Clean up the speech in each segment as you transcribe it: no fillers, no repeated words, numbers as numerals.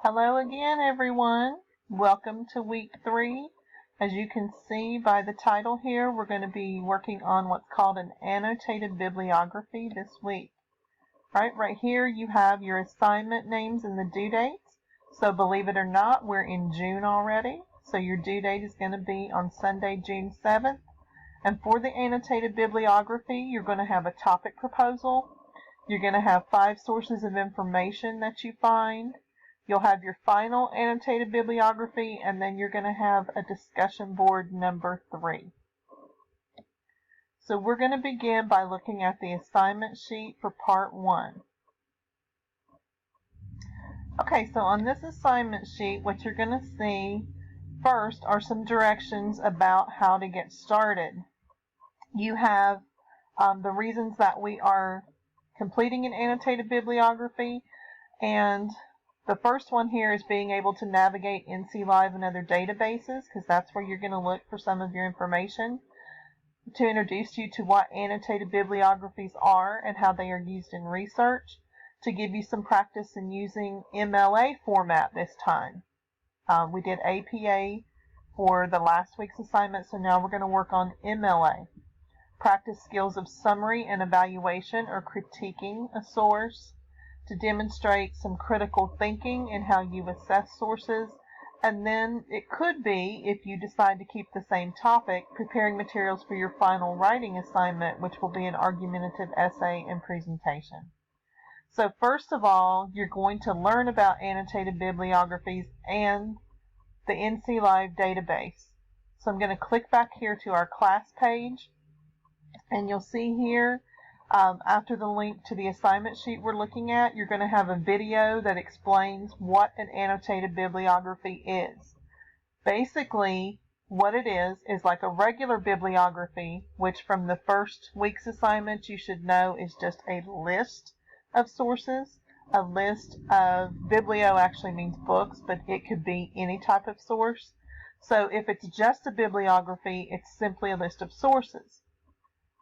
Hello again, everyone. Welcome to week 3. As you can see by the title here, we're going to be working on what's called an annotated bibliography this week. Right here you have your assignment names and the due dates. So believe it or not, we're in June already. So your due date is going to be on Sunday, June 7th. And for the annotated bibliography, you're going to have a topic proposal. You're going to have 5 sources of information that you find. You'll have your final annotated bibliography, and then you're going to have a discussion board number 3. So we're going to begin by looking at the assignment sheet for part 1. Okay, so on this assignment sheet, what you're going to see first are some directions about how to get started. You have the reasons that we are completing an annotated bibliography, and the first one here is being able to navigate NC Live and other databases, because that's where you're going to look for some of your information. To introduce you to what annotated bibliographies are and how they are used in research. To give you some practice in using MLA format this time. We did APA for the last week's assignment, so now we're going to work on MLA. Practice skills of summary and evaluation or critiquing a source. To demonstrate some critical thinking in how you assess sources. And then it could be, if you decide to keep the same topic, preparing materials for your final writing assignment, which will be an argumentative essay and presentation. So first of all, you're going to learn about annotated bibliographies and the NC Live database. So I'm going to click back here to our class page, and you'll see here after the link to the assignment sheet we're looking at, you're going to have a video that explains what an annotated bibliography is. Basically, what it is like a regular bibliography, which from the first week's assignment you should know is just a list of sources. A list of biblio actually means books, but it could be any type of source. So if it's just a bibliography, it's simply a list of sources.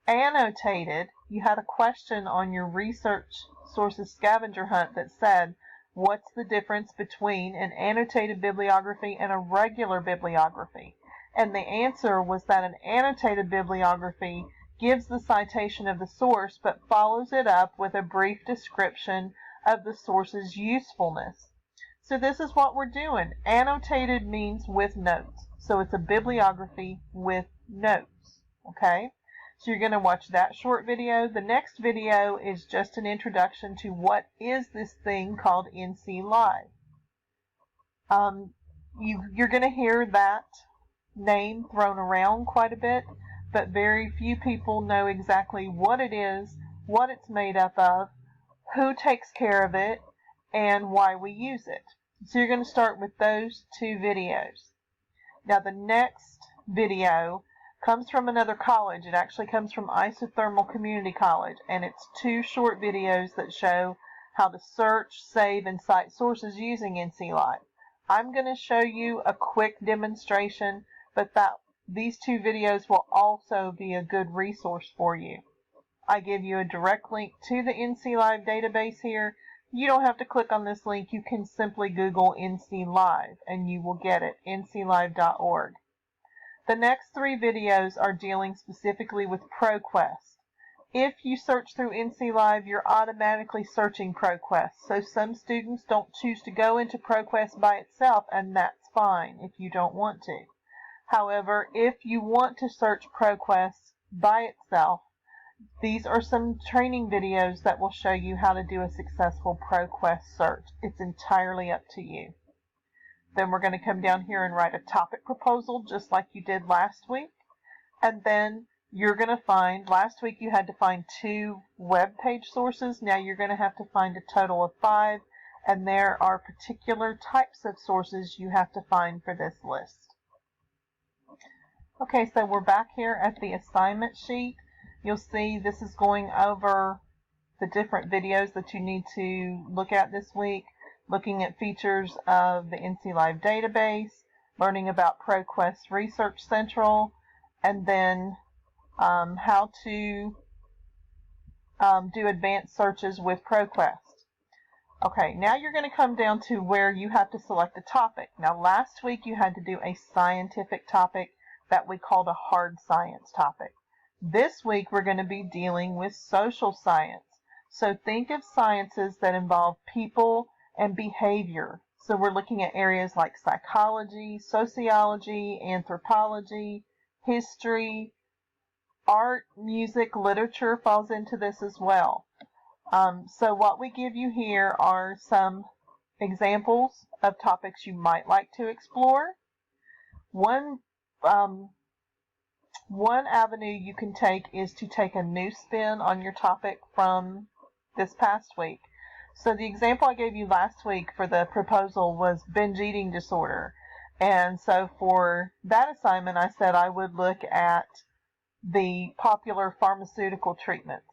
Annotated, you had a question on your research sources scavenger hunt that said, what's the difference between an annotated bibliography and a regular bibliography? And the answer was that an annotated bibliography gives the citation of the source but follows it up with a brief description of the source's usefulness. So this is what we're doing. Annotated means with notes. So it's a bibliography with notes. Okay? So you're going to watch that short video. The next video is just an introduction to what is this thing called NC Live. You're going to hear that name thrown around quite a bit, but very few people know exactly what it is, what it's made up of, who takes care of it, and why we use it. So you're going to start with those 2 videos. Now the next video comes from another college. It actually comes from Isothermal Community College, and it's 2 short videos that show how to search, save, and cite sources using NC Live. I'm going to show you a quick demonstration, but these 2 videos will also be a good resource for you. I give you a direct link to the NC Live database here. You don't have to click on this link. You can simply Google NC Live, and you will get it, nclive.org. The next 3 videos are dealing specifically with ProQuest. If you search through NC Live, you're automatically searching ProQuest. So some students don't choose to go into ProQuest by itself, and that's fine if you don't want to. However, if you want to search ProQuest by itself, these are some training videos that will show you how to do a successful ProQuest search. It's entirely up to you. Then we're going to come down here and write a topic proposal just like you did last week. And then you're going to find, last week you had to find 2 web page sources. Now you're going to have to find a total of 5. And there are particular types of sources you have to find for this list. Okay, so we're back here at the assignment sheet. You'll see this is going over the different videos that you need to look at this week. Looking at features of the NC Live database, learning about ProQuest Research Central, and then how to do advanced searches with ProQuest. Okay, now you're going to come down to where you have to select a topic. Now, last week you had to do a scientific topic that we called a hard science topic. This week we're going to be dealing with social science. So think of sciences that involve people and behavior. So we're looking at areas like psychology, sociology, anthropology, history, art, music, literature falls into this as well. So what we give you here are some examples of topics you might like to explore. One avenue you can take is to take a new spin on your topic from this past week. So the example I gave you last week for the proposal was binge eating disorder. And so for that assignment, I said I would look at the popular pharmaceutical treatments,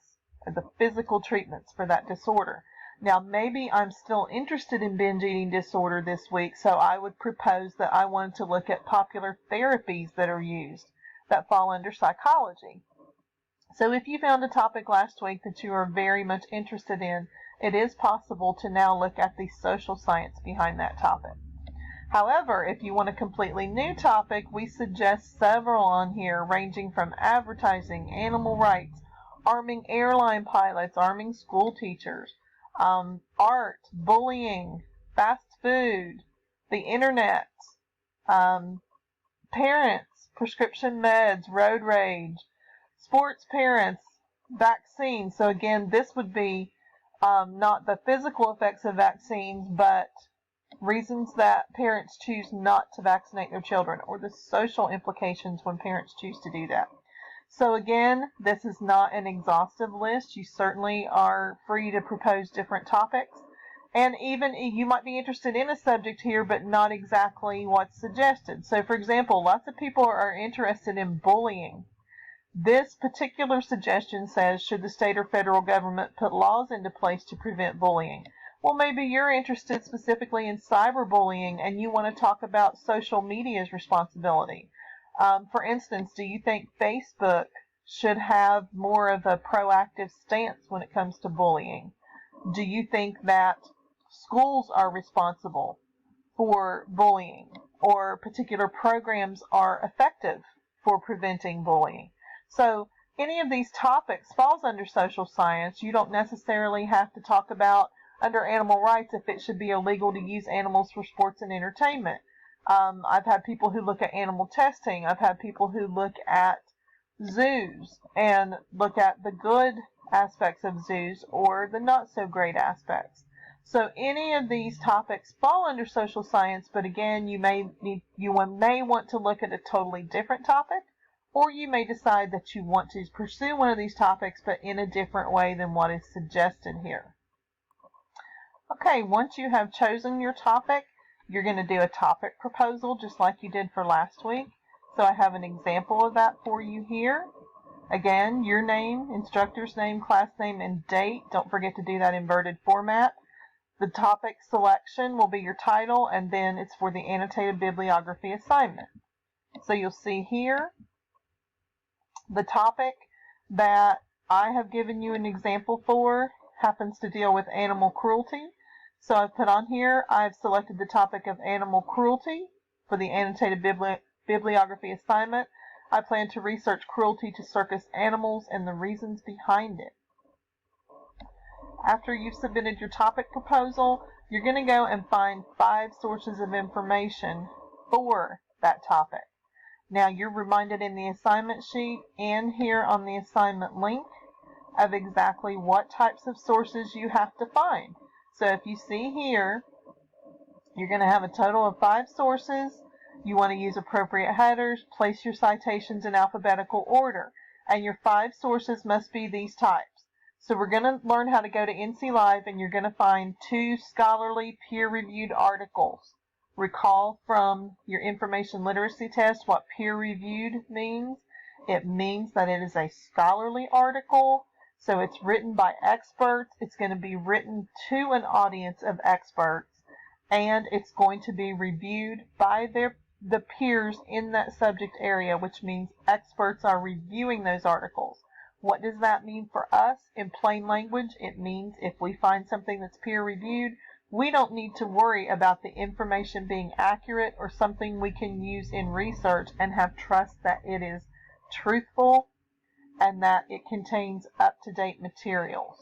the physical treatments for that disorder. Now, maybe I'm still interested in binge eating disorder this week, so I would propose that I wanted to look at popular therapies that are used that fall under psychology. So if you found a topic last week that you are very much interested in, it is possible to now look at the social science behind that topic. However, if you want a completely new topic, we suggest several on here ranging from advertising, animal rights, arming airline pilots, arming school teachers, art, bullying, fast food, the internet, parents, prescription meds, road rage, sports parents, vaccines. So again, this would be not the physical effects of vaccines, but reasons that parents choose not to vaccinate their children, or the social implications when parents choose to do that. So again, this is not an exhaustive list. You certainly are free to propose different topics. And even you might be interested in a subject here, but not exactly what's suggested. So for example, lots of people are interested in bullying. This particular suggestion says, should the state or federal government put laws into place to prevent bullying? Well, maybe you're interested specifically in cyberbullying and you want to talk about social media's responsibility. For instance, do you think Facebook should have more of a proactive stance when it comes to bullying? Do you think that schools are responsible for bullying, or particular programs are effective for preventing bullying? So any of these topics falls under social science. You don't necessarily have to talk about under animal rights if it should be illegal to use animals for sports and entertainment. I've had people who look at animal testing. I've had people who look at zoos and look at the good aspects of zoos or the not so great aspects. So any of these topics fall under social science, but again, you may want to look at a totally different topic, or you may decide that you want to pursue one of these topics, but in a different way than what is suggested here. Okay, once you have chosen your topic, you're going to do a topic proposal just like you did for last week. So I have an example of that for you here. Again, your name, instructor's name, class name, and date. Don't forget to do that inverted format. The topic selection will be your title, and then it's for the annotated bibliography assignment. So you'll see here the topic that I have given you an example for happens to deal with animal cruelty. So I've put on here, I've selected the topic of animal cruelty for the annotated bibliography assignment. I plan to research cruelty to circus animals and the reasons behind it. After you've submitted your topic proposal, you're going to go and find 5 sources of information for that topic. Now you're reminded in the assignment sheet and here on the assignment link of exactly what types of sources you have to find. So if you see here, you're going to have a total of 5 sources. You want to use appropriate headers, place your citations in alphabetical order, and your 5 sources must be these types. So we're going to learn how to go to NC Live, and you're going to find 2 scholarly peer-reviewed articles. Recall from your information literacy test what peer-reviewed means. It means that it is a scholarly article, so it's written by experts. It's going to be written to an audience of experts, and it's going to be reviewed by the peers in that subject area, which means experts are reviewing those articles. What does that mean for us? In plain language, it means if we find something that's peer-reviewed, we don't need to worry about the information being accurate or something we can use in research and have trust that it is truthful and that it contains up-to-date materials.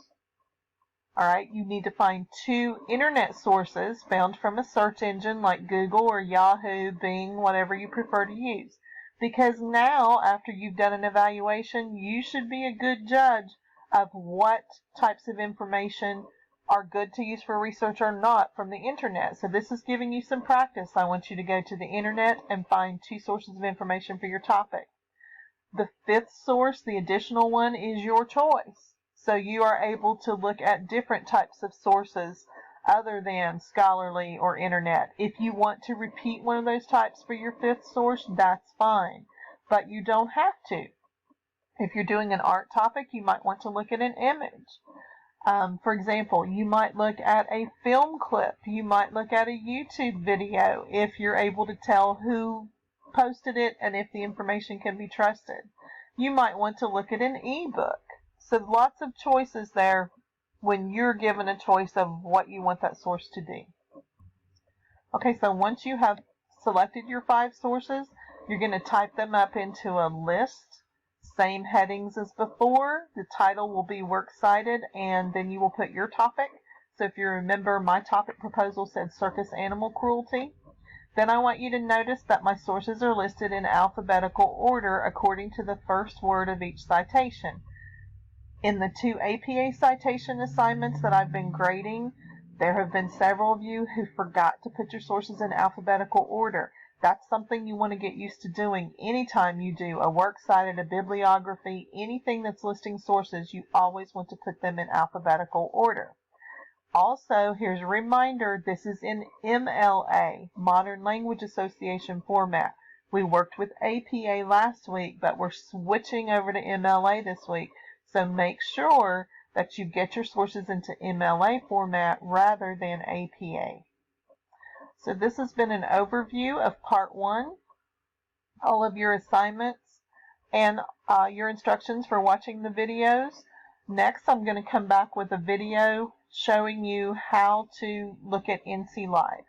All right, you need to find 2 internet sources found from a search engine like Google or Yahoo, Bing, whatever you prefer to use. Because now, after you've done an evaluation, you should be a good judge of what types of information are good to use for research or not from the internet. So this is giving you some practice. I want you to go to the internet and find 2 sources of information for your topic. The 5th source, the additional one, is your choice. So you are able to look at different types of sources other than scholarly or internet. If you want to repeat one of those types for your 5th source, that's fine, but you don't have to. If you're doing an art topic, you might want to look at an image. For example, you might look at a film clip. You might look at a YouTube video if you're able to tell who posted it and if the information can be trusted. You might want to look at an ebook. So lots of choices there when you're given a choice of what you want that source to do. Okay, so once you have selected your 5 sources, you're going to type them up into a list. Same headings as before. The title will be Works Cited, and then you will put your topic. So if you remember, my topic proposal said circus animal cruelty. Then I want you to notice that my sources are listed in alphabetical order according to the first word of each citation. In the 2 APA citation assignments that I've been grading, there have been several of you who forgot to put your sources in alphabetical order. That's something you want to get used to doing anytime you do a works cited, a bibliography, anything that's listing sources, you always want to put them in alphabetical order. Also, here's a reminder, this is in MLA, Modern Language Association format. We worked with APA last week, but we're switching over to MLA this week. So make sure that you get your sources into MLA format rather than APA. So this has been an overview of part 1, all of your assignments, and your instructions for watching the videos. Next, I'm going to come back with a video showing you how to look at NC Live.